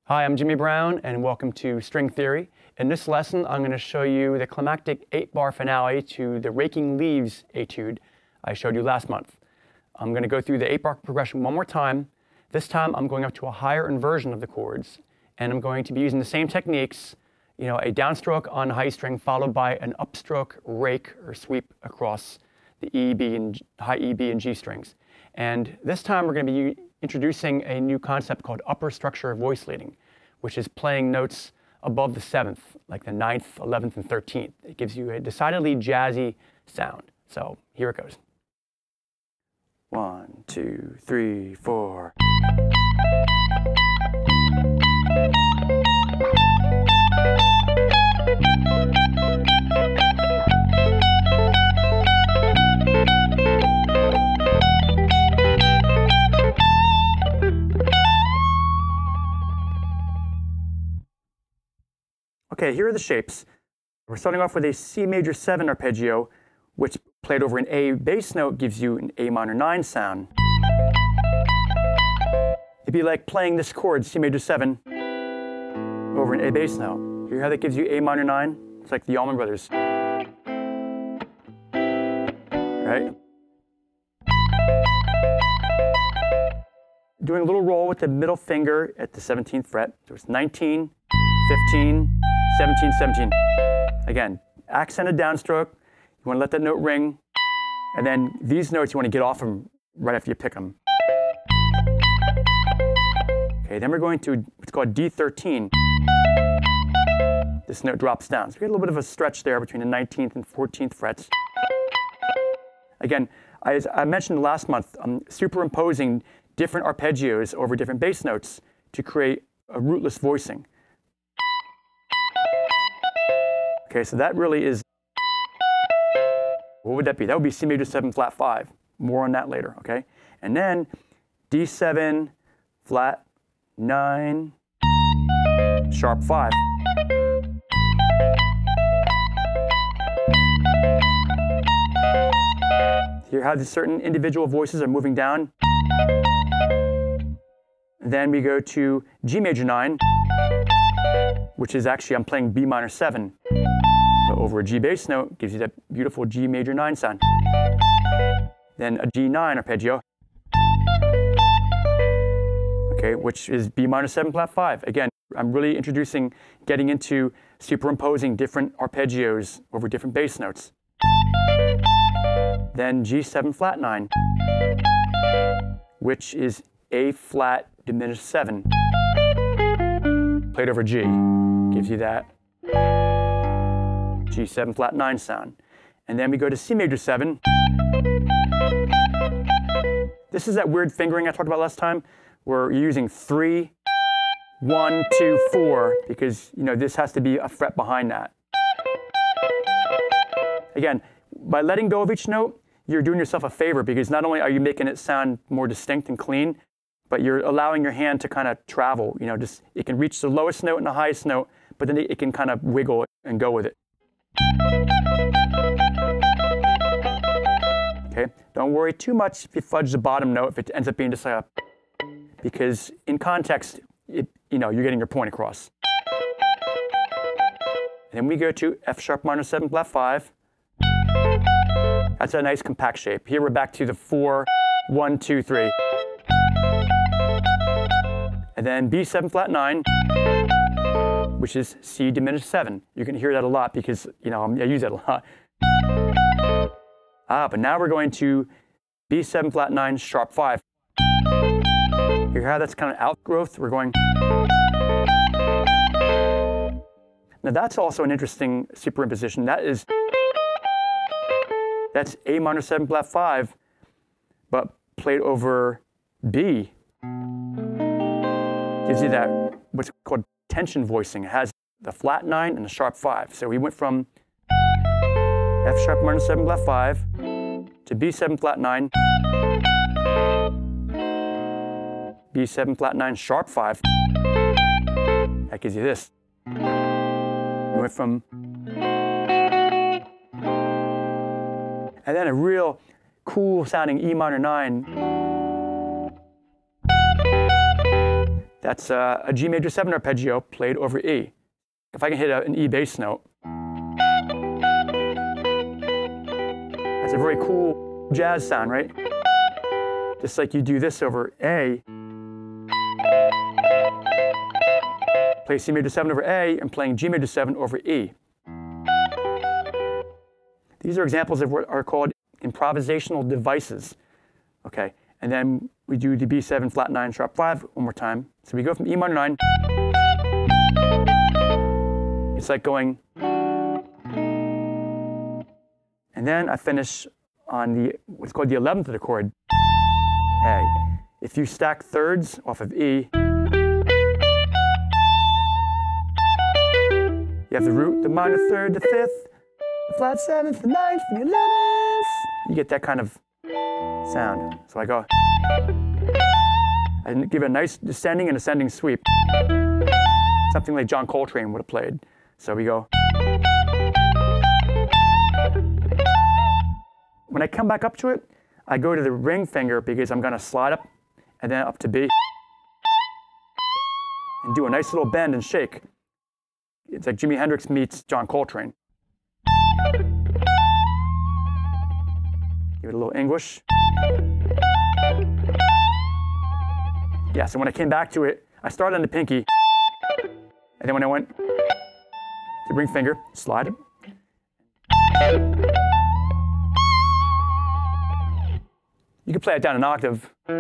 Hi, I'm Jimmy Brown, and welcome to String Theory. In this lesson, I'm going to show you the climactic 8-bar finale to the Raking Leaves etude I showed you last month. I'm going to go through the 8-bar progression one more time. This time, I'm going up to a higher inversion of the chords, and I'm going to be using the same techniques, a downstroke on the high string followed by an upstroke rake or sweep across the E, B, and high E, B, and G strings. And this time, we're going to be introducing a new concept called upper structure voice leading, which is playing notes above the 7th, like the 9th, 11th, and 13th. It gives you a decidedly jazzy sound. So here it goes. 1, 2, 3, 4. Okay, here are the shapes. We're starting off with a C major 7 arpeggio, which played over an A bass note gives you an A minor 9 sound. It'd be like playing this chord, C major 7, over an A bass note. You hear how that gives you A minor 9? It's like the Allman Brothers. Right? Doing a little roll with the middle finger at the 17th fret. So it's 19, 15, 17, 17. Again, accented downstroke. You want to let that note ring. And then these notes, you want to get off them right after you pick them. Okay, then we're going to what's called D13. This note drops down. So we get a little bit of a stretch there between the 19th and 14th frets. Again, as I mentioned last month, I'm superimposing different arpeggios over different bass notes to create a rootless voicing. Okay, so that really is, what would that be? That would be C major 7 flat 5. More on that later, okay? And then D7 flat 9 sharp 5. Hear how the certain individual voices are moving down. Then we go to G major 9, which is actually, I'm playing B minor 7. But over a G bass note gives you that beautiful G major 9 sound. Then a G9 arpeggio, okay, which is B minor 7 flat 5. Again, I'm really getting into superimposing different arpeggios over different bass notes. Then G7 flat 9, which is A flat diminished 7, played over G, gives you that G7 flat 9 sound. And then we go to C major 7. This is that weird fingering I talked about last time, where you're using 3, 1, 2, 4, because this has to be a fret behind that. Again, by letting go of each note, you're doing yourself a favor, because not only are you making it sound more distinct and clean, but you're allowing your hand to kind of travel. It can reach the lowest note and the highest note, but then it can kind of wiggle and go with it. Okay, don't worry too much if you fudge the bottom note, if it ends up being just like because in context, you're getting your point across. And then we go to F sharp minor 7 flat 5. That's a nice compact shape. Here we're back to the 4, 1, 2, 3. And then B7 flat 9, which is C diminished 7. You're going to hear that a lot because, I use that a lot. But now we're going to B7 flat 9 sharp 5. You hear how that's kind of outgrowth? We're going. Now that's also an interesting superimposition. That's A minor 7 flat 5, but played over B. Gives you that, what's called tension voicing. It has the flat 9 and the sharp 5. So we went from F sharp minor 7 flat 5 to B7 flat 9, B7 flat 9 sharp 5. That gives you this. We went from, and then a real cool sounding E minor 9. That's a G major 7 arpeggio played over E. If I can hit an E bass note, that's a very cool jazz sound, right? Just like you do this over A, play C major 7 over A, and playing G major 7 over E. These are examples of what are called improvisational devices. Okay, and then we do the B7 flat 9 sharp 5 one more time. So we go from E minor 9. It's like going, and then I finish on what's called the 11th of the chord, A. If you stack thirds off of E, you have the root, the minor third, the 5th, the flat 7th, the 9th, the 11th. You get that kind of sound. So I go, I give it a nice descending and ascending sweep. Something like John Coltrane would have played. So we go. When I come back up to it, I go to the ring finger because I'm going to slide up and then up to B. And do a nice little bend and shake. It's like Jimi Hendrix meets John Coltrane. Give it a little English. Yeah, so when I came back to it, I started on the pinky. And then when I went to the ring finger, slide it. You can play it down an octave. Get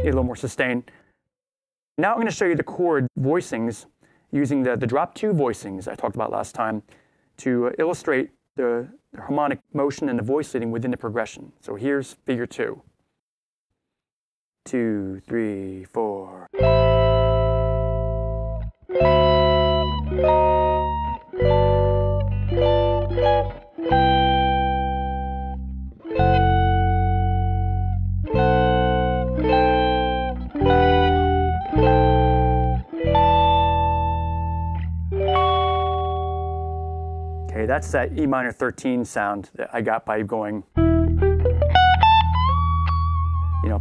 a little more sustain. Now I'm going to show you the chord voicings using the drop 2 voicings I talked about last time to illustrate the harmonic motion and the voice leading within the progression. So here's figure 2. 2, 3, 4. Okay, that's that E minor 13 sound that I got by going,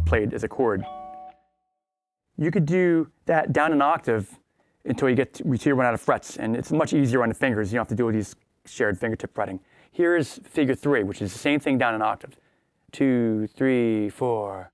played as a chord. You could do that down an octave until you run out of frets, and it's much easier on the fingers. You don't have to do all these shared fingertip fretting. Here's figure 3, which is the same thing down an octave. 2, 3, 4.